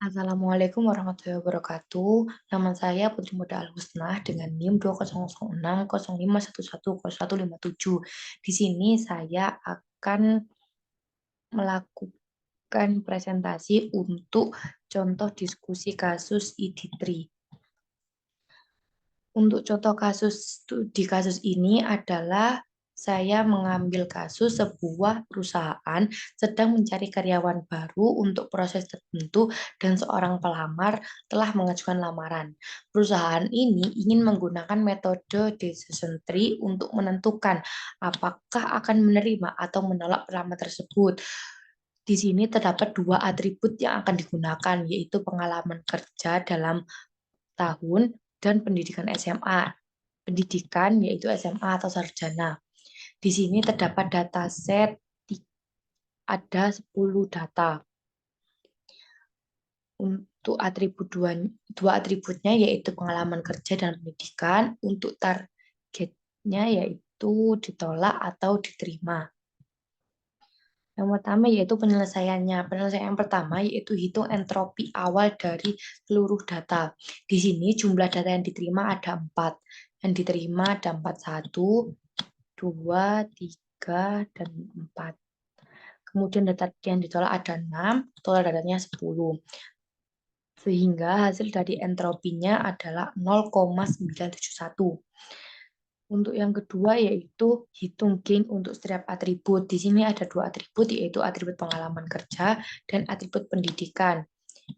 Assalamualaikum warahmatullahi wabarakatuh. Nama saya Putri Muda Al-Husnah dengan NIM 200605110157. Di sini saya akan melakukan presentasi untuk contoh diskusi kasus ID3. Untuk contoh di kasus ini adalah saya mengambil kasus sebuah perusahaan sedang mencari karyawan baru untuk proses tertentu dan seorang pelamar telah mengajukan lamaran. Perusahaan ini ingin menggunakan metode decision tree untuk menentukan apakah akan menerima atau menolak pelamar tersebut. Di sini terdapat dua atribut yang akan digunakan, yaitu pengalaman kerja dalam tahun dan pendidikan SMA. Pendidikan yaitu SMA atau sarjana. Di sini terdapat dataset ada 10 data. Untuk dua atributnya yaitu pengalaman kerja dan pendidikan. Untuk targetnya yaitu ditolak atau diterima. Yang pertama yaitu penyelesaiannya. Penyelesaian pertama yaitu hitung entropi awal dari seluruh data. Di sini jumlah data yang diterima ada 4. Yang diterima ada 41, 2, 3, dan 4. Kemudian data yang ditolak ada 6, total datanya 10. Sehingga hasil dari entropinya adalah 0,971. Untuk yang kedua yaitu hitung gain untuk setiap atribut. Di sini ada dua atribut yaitu atribut pengalaman kerja dan atribut pendidikan.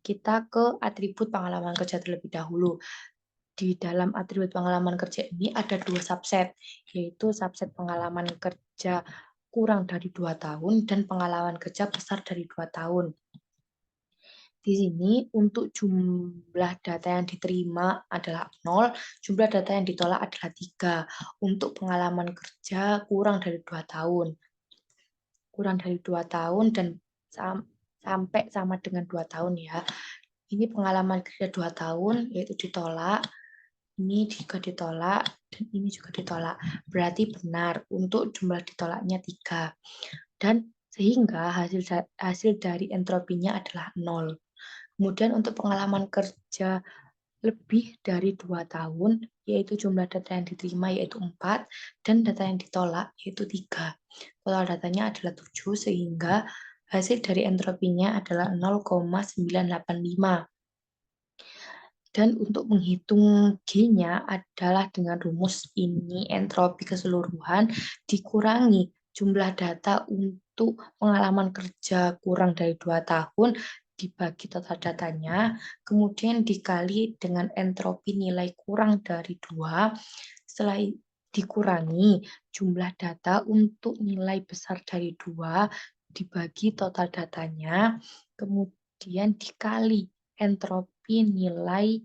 Kita ke atribut pengalaman kerja terlebih dahulu. Di dalam atribut pengalaman kerja ini ada dua subset, yaitu subset pengalaman kerja kurang dari 2 tahun dan pengalaman kerja besar dari 2 tahun. Di sini untuk jumlah data yang diterima adalah 0, jumlah data yang ditolak adalah 3. Untuk pengalaman kerja kurang dari 2 tahun. Kurang dari 2 tahun dan sampai sama dengan 2 tahun ya. Ini pengalaman kerja 2 tahun yaitu ditolak, ini juga ditolak, dan ini juga ditolak. Berarti benar untuk jumlah ditolaknya 3. Dan sehingga hasil dari entropinya adalah 0. Kemudian untuk pengalaman kerja lebih dari 2 tahun, yaitu jumlah data yang diterima yaitu 4, dan data yang ditolak yaitu 3. Total datanya adalah 7, sehingga hasil dari entropinya adalah 0,985. Dan untuk menghitung G-nya adalah dengan rumus ini, entropi keseluruhan dikurangi jumlah data untuk pengalaman kerja kurang dari 2 tahun dibagi total datanya, kemudian dikali dengan entropi nilai kurang dari 2, setelah dikurangi jumlah data untuk nilai besar dari 2 dibagi total datanya, kemudian dikali entropi nilai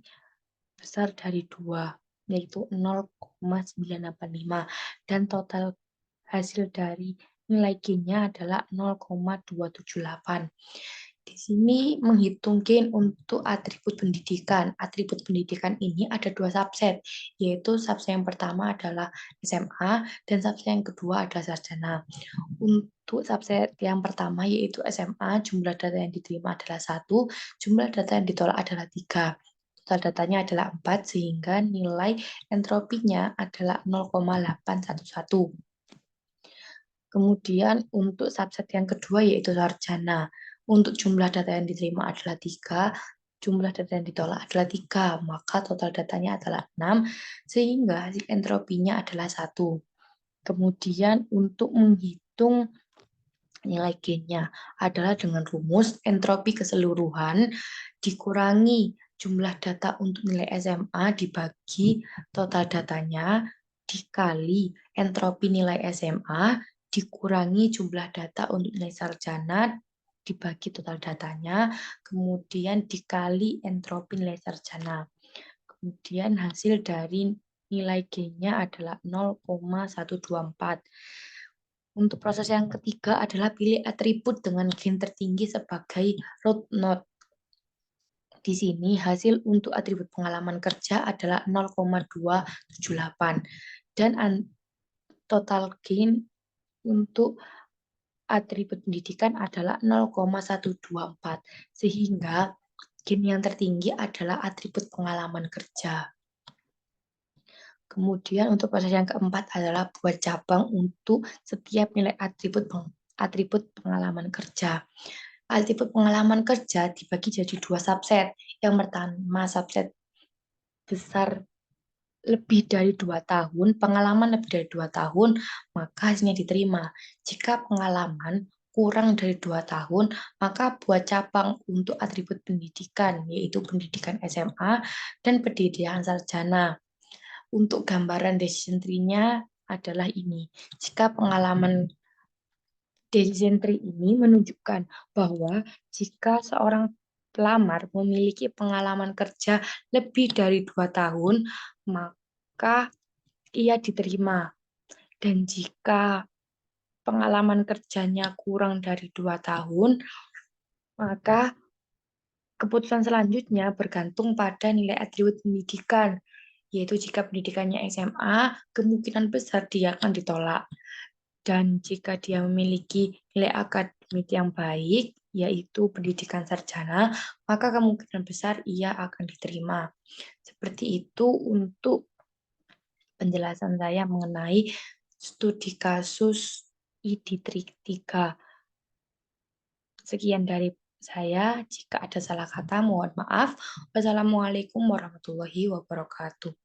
besar dari 2, yaitu 0,985. Dan total hasil dari nilai G-nya adalah 0,278. Di sini menghitung gain untuk atribut pendidikan. Atribut pendidikan ini ada dua subset, yaitu subset yang pertama adalah SMA dan subset yang kedua adalah sarjana. Untuk subset yang pertama yaitu SMA, jumlah data yang diterima adalah 1, jumlah data yang ditolak adalah 3. Total datanya adalah 4, sehingga nilai entropinya adalah 0,811. Kemudian untuk subset yang kedua yaitu sarjana. Untuk jumlah data yang diterima adalah 3, jumlah data yang ditolak adalah 3, maka total datanya adalah 6, sehingga hasil entropinya adalah 1. Kemudian untuk menghitung nilai G-nya adalah dengan rumus entropi keseluruhan dikurangi jumlah data untuk nilai SMA dibagi total datanya dikali entropi nilai SMA dikurangi jumlah data untuk nilai sarjana dibagi total datanya, kemudian dikali entropi nilai sarjana. Kemudian hasil dari nilai G-nya adalah 0,124. Untuk proses yang ketiga adalah pilih atribut dengan gain tertinggi sebagai root node. Di sini hasil untuk atribut pengalaman kerja adalah 0,278 dan total gain untuk atribut pendidikan adalah 0,124, sehingga Gen yang tertinggi adalah atribut pengalaman kerja. Kemudian untuk proses yang keempat adalah buat cabang untuk setiap nilai atribut pengalaman kerja. Atribut pengalaman kerja dibagi jadi dua subset. Yang pertama subset besar lebih dari 2 tahun, pengalaman lebih dari 2 tahun, maka hasilnya diterima. Jika pengalaman kurang dari 2 tahun, maka buat cabang untuk atribut pendidikan, yaitu pendidikan SMA dan pendidikan sarjana. Untuk gambaran decision tree-nya adalah ini. Jika pengalaman decision tree ini menunjukkan bahwa jika seorang pelamar memiliki pengalaman kerja lebih dari 2 tahun, maka ia diterima. Dan jika pengalaman kerjanya kurang dari 2 tahun, maka keputusan selanjutnya bergantung pada nilai atribut pendidikan, yaitu jika pendidikannya SMA, kemungkinan besar dia akan ditolak. Dan jika dia memiliki nilai akademik yang baik, yaitu pendidikan sarjana, maka kemungkinan besar ia akan diterima. Seperti itu untuk penjelasan saya mengenai studi kasus ID3. Sekian dari saya. Jika ada salah kata, mohon maaf. Wassalamualaikum warahmatullahi wabarakatuh.